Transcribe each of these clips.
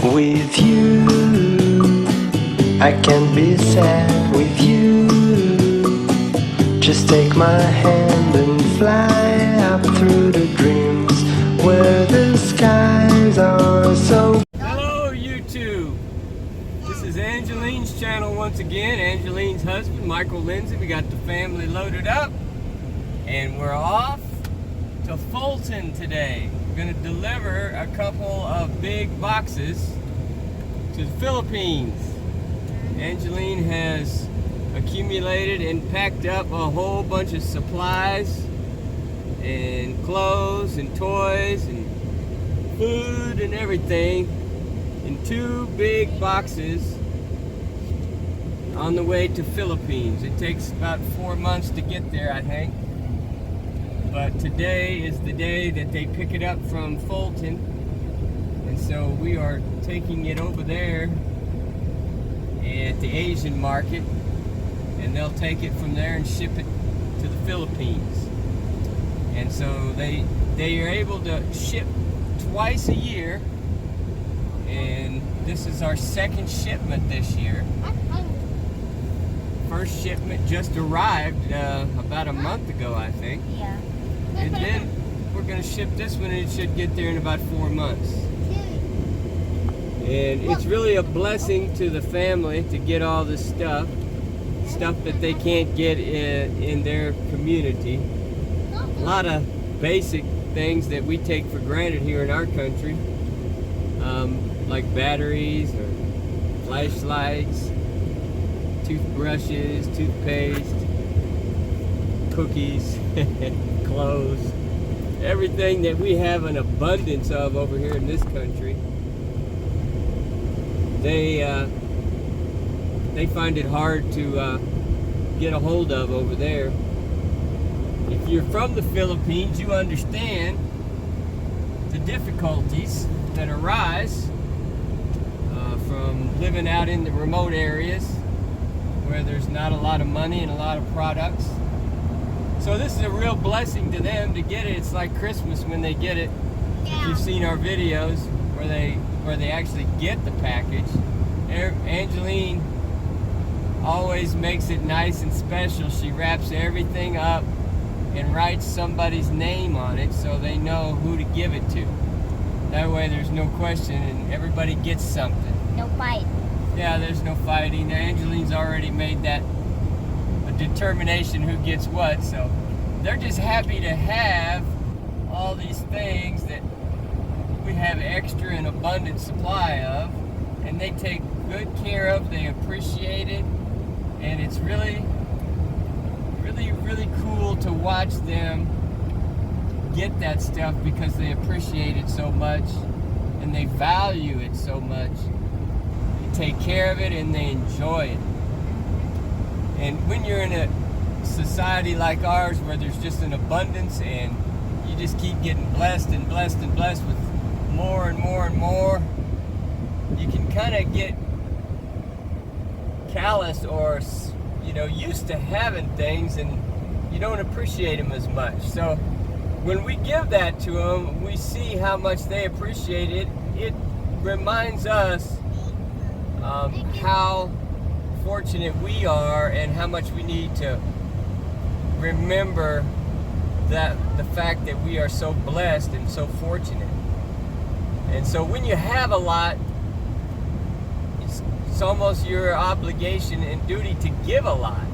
With you, I can't be sad with you. Just take my hand and fly up through the dreams where the skies are so. Hello YouTube, this is Angeline's channel once again. Angeline's husband, Michael Lindsay. We got the family loaded up and we're off to Fulton today. We're going to deliver a couple of big boxes to the Philippines. Angeline has accumulated and packed up a whole bunch of supplies and clothes and toys and food and everything in 2 big boxes on the way to Philippines. It takes about 4 months to get there, I think. But today is the day that they pick it up from Fulton. And so we are taking it over there at the Asian market. And they'll take it from there and ship it to the Philippines. And so they are able to ship twice a year. And this is our 2nd shipment this year. First shipment just arrived about a month ago, I think. Yeah. And then we're going to ship this one and it should get there in about 4 months. And it's really a blessing to the family to get all this stuff that they can't get in their community. A lot of basic things that we take for granted here in our country, like batteries or flashlights, toothbrushes, toothpaste, cookies, clothes, everything that we have an abundance of over here in this country. They find it hard to get a hold of over there. If you're from the Philippines, you understand the difficulties that arise from living out in the remote areas where there's not a lot of money and a lot of products. So this is a real blessing to them to get it. It's like Christmas when they get it. Yeah. If you've seen our videos where they actually get the package. Angeline always makes it nice and special. She wraps everything up and writes somebody's name on it so they know who to give it to. That way there's no question and everybody gets something. No fight. Yeah, there's no fighting. Angeline's already made that a determination who gets what, so they're just happy to have all these things that we have extra and abundant supply of, and they take good care of, they appreciate it, and it's really cool to watch them get that stuff because they appreciate it so much and they value it so much. They take care of it and they enjoy it. And when you're in a society like ours where there's just an abundance and you just keep getting blessed and blessed and blessed with more and more and more, you can kind of get callous or, used to having things and you don't appreciate them as much. So when we give that to them, we see how much they appreciate it. It reminds us how fortunate we are and how much we need to remember that the fact that we are so blessed and so fortunate. And so when you have a lot, it's almost your obligation and duty to give a lot,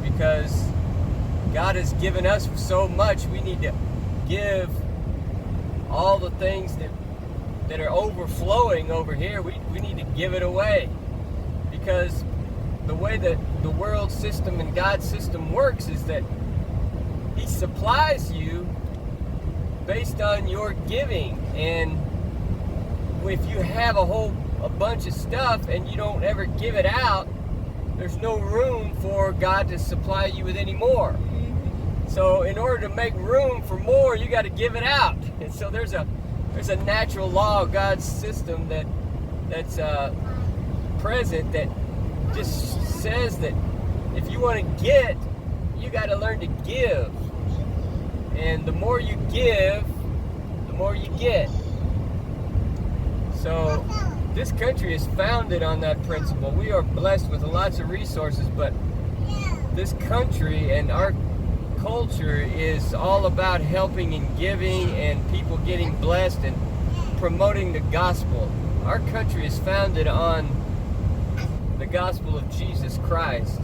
because God has given us so much. We need to give all the things that are overflowing over here. We need to give it away, because the way that the world system and God's system works is that He supplies you based on your giving. And if you have a bunch of stuff and you don't ever give it out, there's no room for God to supply you with any more. So in order to make room for more, you got to give it out. And so there's a natural law of God's system that's present that just says that if you want to get, you got to learn to give. And the more you give, the more you get. So this country is founded on that principle. We are blessed with lots of resources, but this country and our culture is all about helping and giving and people getting blessed and promoting the gospel. Our country is founded on the gospel of Jesus Christ.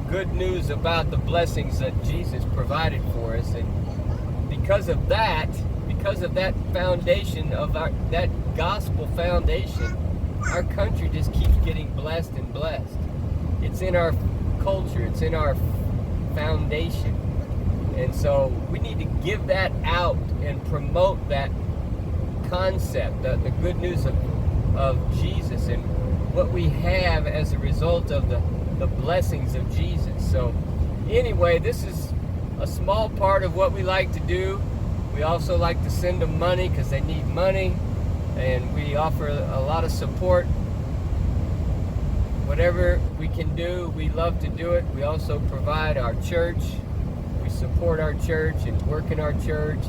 Good news about the blessings that Jesus provided for us. And because of that foundation that gospel foundation, our country just keeps getting blessed and blessed. It's in our culture, it's in our foundation. And so we need to give that out and promote that concept, the good news of Jesus and what we have as a result of the blessings of Jesus. So anyway, this is a small part of what we like to do. We also like to send them money because they need money, and we offer a lot of support. Whatever we can do, we love to do it. We also provide our church. We support our church and work in our church,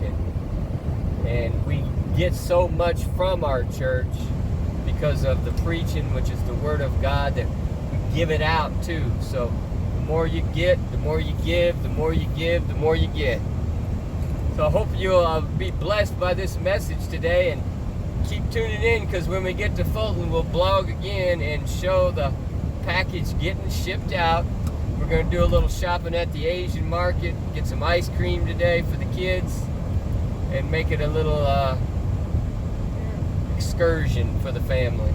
and we get so much from our church because of the preaching, which is the Word of God, that we give it out too. So the more you get, the more you give, the more you give, the more you get. So I hope you'll be blessed by this message today, and keep tuning in, because when we get to Fulton, we'll blog again and show the package getting shipped out. We're going to do a little shopping at the Asian market, get some ice cream today for the kids, and make it a little excursion for the family.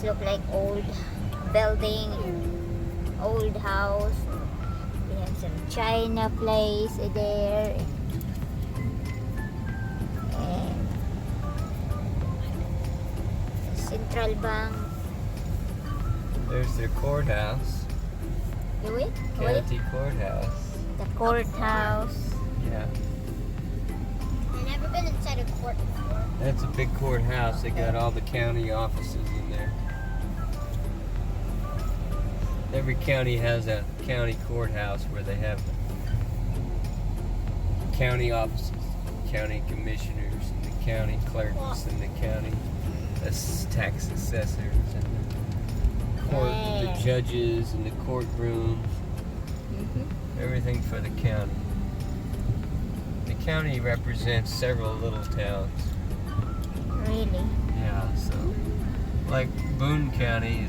This look like old building, old house. We have some China place there. And Central Bank. There's their courthouse. Do it? County courthouse. The courthouse. Yeah. I've never been inside a court before. That's a big courthouse. They got all the county offices in there. Every county has a county courthouse where they have county offices, county commissioners, and the county clerks, and the county tax assessors, and the judges, and the courtrooms. Everything for the county. The county represents several little towns. Really? Yeah, so like Boone County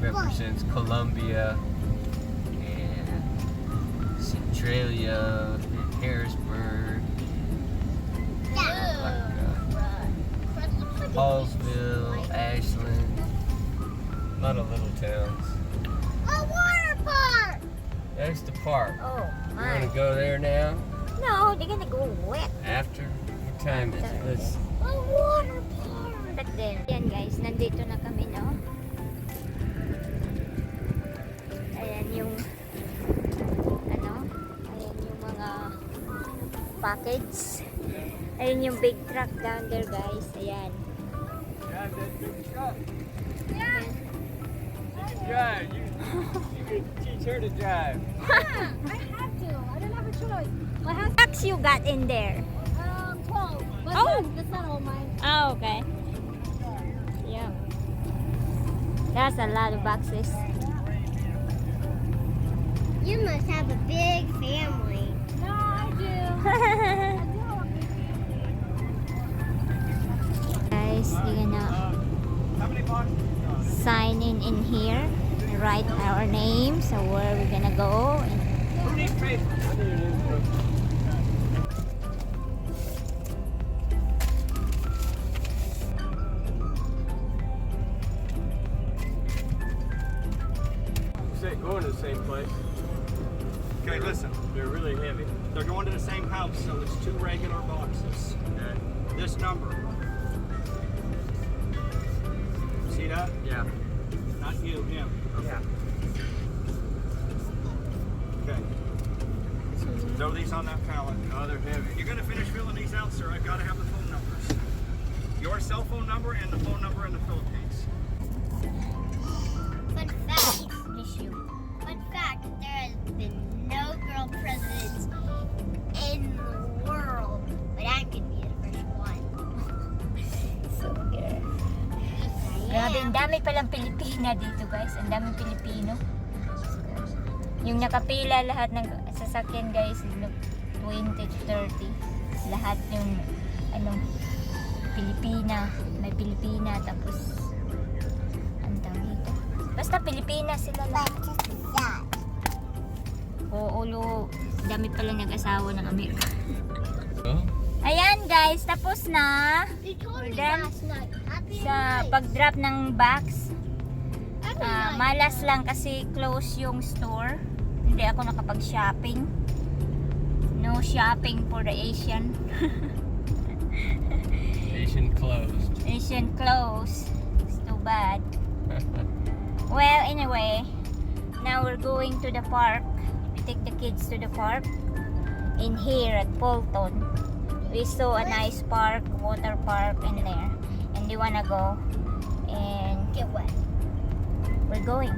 represents Columbia and Centralia and Harrisburg, Hallsville, Ashland, a lot of little towns. A water park! That's the park. Oh You my. want to go there now? No, they're gonna go wet. After? What time is it? Let's, A water park! But then, yan guys, nandito na kami, no? Ayan yung, ayan yung mga package. Ayan yung big truck down there, guys. Ayan. drive that big truck. Ayan. Drive. You can teach her to drive. Yeah, I have to. I don't have a choice. I have Trucks you got in there? 12. But Oh. that's not all mine. Oh, okay. Yeah. That's a lot of boxes. You must have a big family. No, I do. Guys, we're gonna sign in here, write our name, so where we're gonna go. Who needs paper? I need an invoice. Going to the same place. Okay, listen. They're really heavy. They're going to the same house, so it's 2 regular boxes. Okay. This number. See that? Yeah. Not you, him. Yeah. Okay. Throw these on that pallet. Oh, they're heavy. You're going to finish filling these out, sir. I've got to have the phone numbers. Your cell phone number and the phone number in the Philippines. Fun fact. Issue. Fun fact. There has been no girl presidents in the world, but I'm gonna be the first one. So, yeah. Grabe, ang dami palang Pilipina dito, guys. Ang daming Pilipino. Yung nakapila lahat ng sasakyan, guys, 20 to 30. Lahat yung, Pilipina. May Pilipina, tapos, ang tawag dito. Basta Pilipina sila lahat. Oo, dami pala nag-asawa ng Amerika. Oh? Ayan, guys, tapos na. You told me Then, last night. Happy Sa night. pag-drop ng box, Happy night. malas lang kasi close yung store. Hindi ako nakapag-shopping. No shopping for the Asian. Station closed. Asian clothes. It's too bad. Well, anyway, now we're going to the park. We take the kids to the park in here at Fulton. We saw a nice park, water park in there, and we wanna go and Get wet. we're going.